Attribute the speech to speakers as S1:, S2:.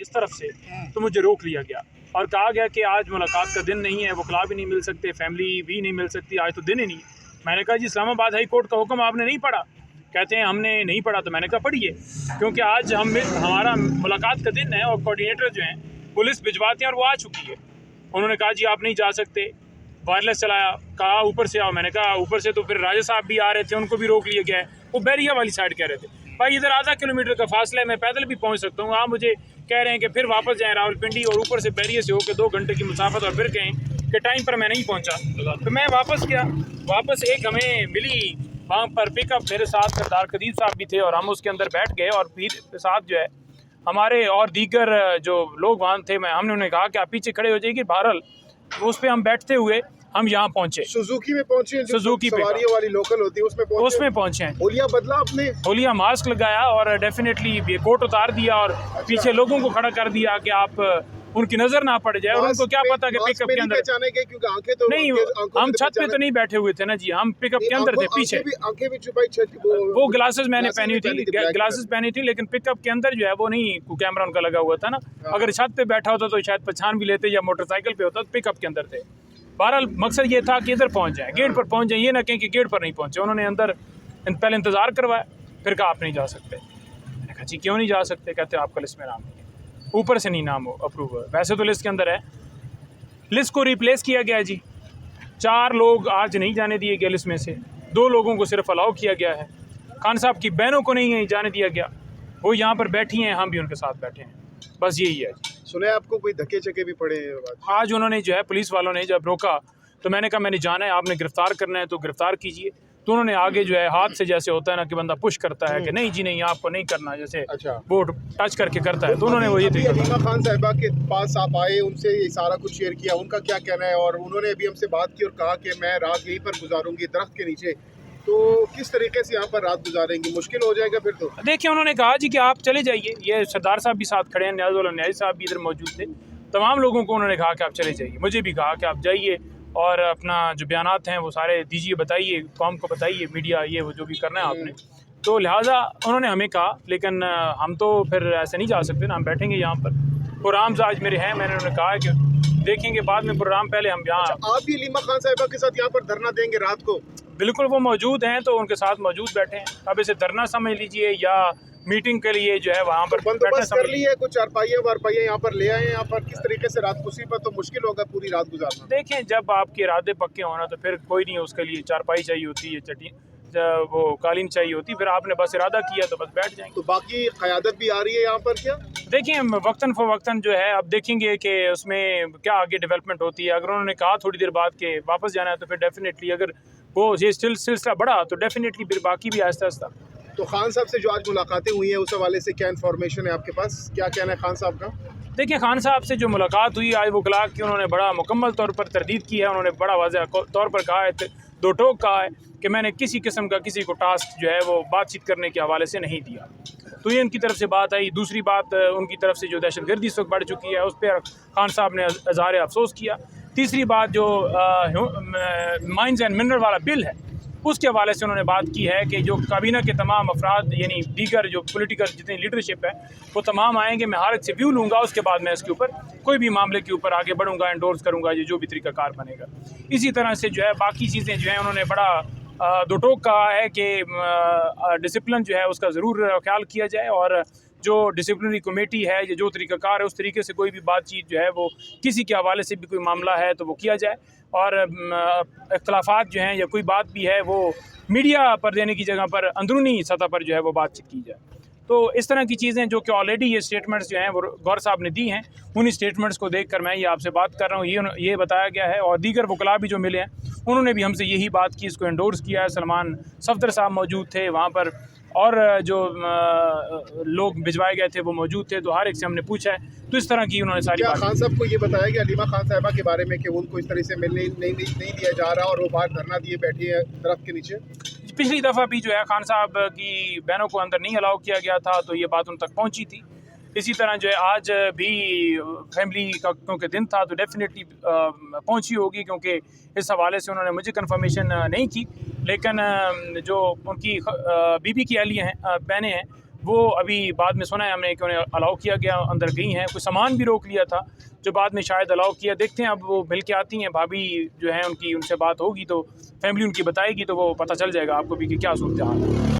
S1: इस तरफ से, तो मुझे रोक लिया गया और कहा गया कि आज मुलाकात का दिन नहीं है, वकला भी नहीं मिल सकते, फैमिली भी नहीं मिल सकती, आज तो दिन ही नहीं। मैंने कहा जी इस्लामाबाद हाई कोर्ट का हुक्म आपने नहीं पढ़ा? कहते हैं हमने नहीं पढ़ा। तो मैंने कहा पढ़िए, क्योंकि आज हमारा मुलाकात का दिन है और कोऑर्डिनेटर जो हैं पुलिस भिजवाते हैं और वो आ चुकी है। उन्होंने कहा जी आप नहीं जा सकते, वायरलेस चलाया, कहा ऊपर से आओ। मैंने कहा ऊपर से, तो फिर राजा साहब भी आ रहे थे, उनको भी रोक लिया गया है। वो बैरिया वाली साइड कह रहे थे, भाई इधर आधा किलोमीटर का फासला है, मैं पैदल भी पहुंच सकता हूँ। आप मुझे कह रहे हैं कि फिर वापस जाएं रावलपिंडी और ऊपर से बैरिया से होकर 2 घंटे की मुसाफत, और फिर कहें कि टाइम पर मैं नहीं पहुंचा। तो मैं वापस गया। वापस एक हमें मिली वहाँ पर पिकअप, मेरे साथ सरदार कदीर साहब भी थे और हम उसके अंदर बैठ गए और फिर साथ जो है हमारे और दीगर जो लोग वहाँ थे, हमने उन्हें कहा कि आप पीछे खड़े हो जाइए। बहरहाल उस पर हम बैठते हुए हम यहाँ पहुँचे,
S2: सुजुकी में पहुँचे,
S1: सुजुकी पे
S2: सवारी वाली लोकल होती है
S1: उसमें पहुँचे हैं।
S2: होलिया बदला आपने?
S1: होलिया मास्क लगाया और डेफिनेटली कोट उतार दिया और पीछे लोगों को खड़ा कर दिया कि आप उनकी नजर ना पड़ जाए। और उनको क्या पता कि पिकअप के अंदर
S2: क्योंकि आंखें तो
S1: नहीं, हम छत पे तो नहीं बैठे हुए थे ना जी, हम पिकअप के अंदर थे पीछे।
S2: आंखें भी छुपाई,
S1: वो ग्लासेस मैंने पहनी थी, लेकिन पिकअप के अंदर जो है वो नहीं, कैमरा उनका लगा हुआ था ना। अगर छत पे बैठा होता तो शायद पहचान भी लेते, या मोटरसाइकिल पे होता तो पिकअप के अंदर थे। बहरहाल मकसद ये था कि इधर पहुंच जाए, गेट पर पहुंच जाए, ये ना कहें कि गेट पर नहीं पहुंचे। उन्होंने अंदर पहले इंतज़ार करवाया, फिर कहा आप नहीं जा सकते। मैंने कहा जी क्यों नहीं जा सकते? कहते आपका लिस्ट में नाम नहीं है, ऊपर से नहीं नाम हो अप्रूव है, वैसे तो लिस्ट के अंदर है। लिस्ट को रिप्लेस किया गया जी, 4 लोग आज नहीं जाने दिए गए लिस्ट में से, 2 लोगों को सिर्फ अलाउ किया गया है। खान साहब की बहनों को नहीं जाने दिया गया, वो यहाँ पर बैठी हैं, हम भी उनके साथ बैठे हैं, बस यही है।
S2: सुने आपको कोई धक्के चक्के भी पड़े?
S1: आज उन्होंने जो है पुलिस वालों ने जब रोका तो मैंने कहा मैंने जाना है, आपने गिरफ्तार करना है तो गिरफ्तार कीजिए। तो उन्होंने आगे जो है हाथ से, जैसे होता है ना कि बंदा पुश करता है कि नहीं जी नहीं आपको नहीं करना, जैसे वो टच करके करता है, तो उन्होंने वो ये
S2: हलीमा खान साहिबा के पास आप आए, उनसे ये सारा कुछ शेयर किया, उनका क्या कहना है? और उन्होंने अभी हमसे बात की और कहा कि मैं रात यहीं पर गुजारूंगी दरख्त के नीचे, तो किस तरीके से यहाँ पर रात गुजारेंगी? मुश्किल हो जाएगा फिर तो।
S1: देखिए उन्होंने कहा जी कि आप चले जाइए, ये सरदार साहब भी साथ खड़े हैं, न्याज़ साहब भी इधर मौजूद थे, तमाम लोगों को उन्होंने कहा कि आप चले जाइए। मुझे भी कहा कि आप जाइए और अपना जो बयानात हैं वो सारे दीजिए, बताइए कौम को, बताइए मीडिया, ये वो जो भी करना है आपने। तो लिहाजा उन्होंने हमें कहा, लेकिन हम तो फिर ऐसे नहीं जा सकते ना, हम बैठेंगे यहाँ पर। प्रोग्राम्स आज मेरे हैं, मैंने उन्हें कहा कि देखेंगे बाद में प्रोग्राम, पहले हम यहाँ।
S2: आप भी हलीमा खान साहिबा के साथ यहाँ पर धरना देंगे रात को?
S1: बिल्कुल, वो मौजूद हैं तो उनके साथ मौजूद बैठे हैं। अब इसे धरना समझ लीजिए या मीटिंग के लिए जो है वहाँ पर
S2: बंदोबस्त कर लिए, कुछ चारपाइयाँ वारपाइयाँ यहाँ पर ले आए हैं। यहाँ पर किस तरीके से रात कुर्सी पर तो मुश्किल होगा पूरी रात गुजारना।
S1: देखें जब आपके इरादे पक्के होना तो फिर कोई नहीं, उसके लिए चारपाई चाहिए होती है, चटी वो कालीन चाहिए होती, फिर आपने बस इरादा किया तो बस बैठ जाएंगे।
S2: तो बाकी क़यादत भी आ रही है यहाँ पर क्या?
S1: देखिए वक्तन फ़वक्तन जो है, अब देखेंगे कि उसमें क्या आगे डेवलपमेंट होती है। अगर उन्होंने कहा थोड़ी देर बाद के वापस जाना है तो फिर डेफिनेटली, अगर वो ये सिलसिला बढ़ा तो डेफिनेटली फिर बाकी भी आहिस्ता आहिस्ता।
S2: तो खान साहब से जो आज मुलाकातें हुई हैं उस हवाले से क्या इन्फॉर्मेशन है आपके पास? क्या कहना है खान साहब का?
S1: देखिए खान साहब से जो मुलाकात हुई आज वकला की, उन्होंने बड़ा मुकम्मल तौर पर तरदीद की है। उन्होंने बड़ा वाज़ेह तौर पर कहा है, 2 टोक कहा है कि मैंने किसी किस्म का किसी को टास्क जो है वो बातचीत करने के हवाले से नहीं दिया। तो ये उनकी तरफ से बात आई। दूसरी बात, उनकी तरफ से जो दहशतगर्दी इस वक्त बढ़ चुकी है उस पर खान साहब ने इज़हार अफसोस किया। तीसरी बात जो माइंस एंड मिनरल वाला बिल है उसके हवाले से उन्होंने बात की है कि जो काबीना के तमाम अफराद यानी दीगर जो पॉलिटिकल जितनी लीडरशिप है वो तमाम आएंगे, मैं हर एक से व्यू लूँगा, उसके बाद मैं इसके ऊपर कोई भी मामले के ऊपर आगे बढ़ूँगा, एंडोर्स करूँगा, ये जो भी तरीक़ाकार बनेगा। इसी तरह से जो है बाकी चीज़ें जो हैं उन्होंने बड़ा 2 टोक कहा है कि डिसिप्लिन जो है उसका ज़रूर ख्याल किया जाए और जो डिसिप्लिनरी कमेटी है ये जो तरीक़ाकार है उस तरीके से कोई भी बातचीत जो है वो किसी के हवाले से भी कोई मामला है तो वो किया जाए, और इख्तलाफात जो हैं या कोई बात भी है वो मीडिया पर देने की जगह पर अंदरूनी सतह पर जो है वो बातचीत की जाए। तो इस तरह की चीज़ें जो कि ऑलरेडी ये स्टेटमेंट्स जो हैं वो गौर साहब ने दी हैं, उन्हीं स्टेटमेंट्स को देखकर मैं ये आपसे बात कर रहा हूँ। ये बताया गया है और दीगर वकला भी जो मिले हैं उन्होंने भी हमसे यही बात की, इसको एंडोर्स किया है। सलमान सफदर साहब मौजूद थे वहाँ पर और जो लोग भिजवाए गए थे वो मौजूद थे, तो हर एक से हमने पूछा है। तो इस तरह की उन्होंने सारी
S2: खान साहब को ये बताया गया हलीमा खान साहिबा के बारे में कि उनको इस तरह से मिलने नहीं दिया जा रहा और वो बाहर धरना दिए बैठी है दरख्त के नीचे?
S1: पिछली दफ़ा भी जो है खान साहब की बहनों को अंदर नहीं अलाउ किया गया था तो ये बात उन तक पहुंची थी। इसी तरह जो है आज भी फैमिली का क्योंकि दिन था तो डेफिनेटली पहुंची होगी, क्योंकि इस हवाले से उन्होंने मुझे कंफर्मेशन नहीं की, लेकिन जो उनकी बीबी की अहलियाँ हैं, बहनें हैं, वो अभी बाद में सुना है हमने कि उन्हें अलाउ किया गया, अंदर गई हैं। कुछ सामान भी रोक लिया था जो बाद में शायद अलाउ किया। देखते हैं अब वो मिल के आती हैं, भाभी जो है उनकी, उनसे बात होगी तो फैमिली उनकी बताएगी तो वो पता चल जाएगा आपको भी कि क्या सूरत हाल है।